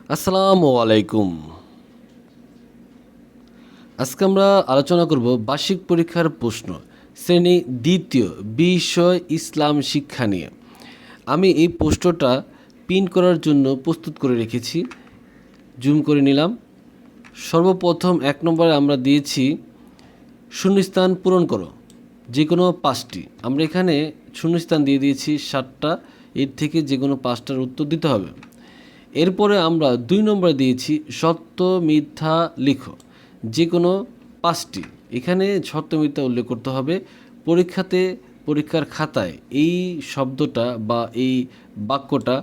আসসালামু আলাইকুম। আজকে আমরা আলোচনা করব বার্ষিক পরীক্ষার প্রশ্ন, শ্রেণী দ্বিতীয়, বিষয় ইসলাম শিক্ষা নিয়ে। আমি এই প্রশ্নটা পিন করার জন্য প্রস্তুত করে রেখেছি, জুম করে নিলাম। সর্বপ্রথম 1 নম্বরে আমরা দিয়েছি শূন্যস্থান পূরণ করো, যে কোনো 5টি। আমরা এখানে শূন্যস্থান দিয়ে দিয়েছি 7টা, এর থেকে যে কোনো 5টার উত্তর দিতে হবে। এরপরে আমরা 2 নম্বরে দিয়েছি সত্য মিথ্যা লিখো, যে কোনো 5টি। এখানে সত্য মিথ্যা উল্লেখ করতে হবে। পরীক্ষার খাতায় এই শব্দটা বা এই বাক্যটা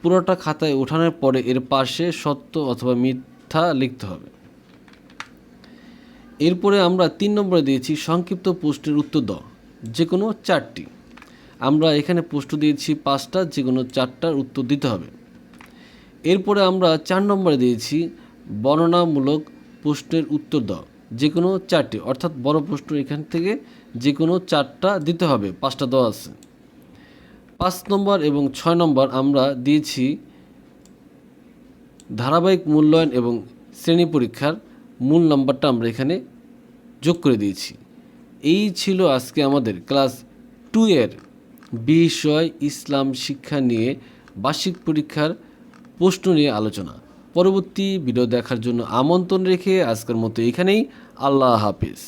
পুরোটা খাতায় ওঠানোর পরে এর পাশে সত্য অথবা মিথ্যা লিখতে হবে। এরপরে আমরা 3 নম্বরে দিয়েছি সংক্ষিপ্ত প্রশ্নের উত্তর দাও, যে কোনো 4টি। আমরা এখানে প্রশ্ন দিয়েছি 5টা, যে কোনো 4টার উত্তর দিতে হবে। এরপরে আমরা 4 নম্বরে দিয়েছি বর্ণনামূলক প্রশ্নের উত্তর দাও, যে কোনো 4টি। অর্থাৎ বড় প্রশ্ন এখান থেকে যে কোনো 4টা দিতে হবে, 5টা দেওয়া আছে। 5 নম্বর এবং 6 নম্বর আমরা দিয়েছি ধারাবাহিক মূল্যায়ন এবং শ্রেণী পরীক্ষার মূল নাম্বারটা আমরা এখানে যোগ করে দিয়েছি। এই ছিল আজকে আমাদের ক্লাস 2 এর বিষয় ইসলাম শিক্ষা নিয়ে বার্ষিক পরীক্ষার প্রশ্ন নিয়ে আলোচনা। পরবর্তী ভিডিও দেখার জন্য আমন্ত্রণ রেখে আজকের মতো এখানেই। আল্লাহ হাফিজ।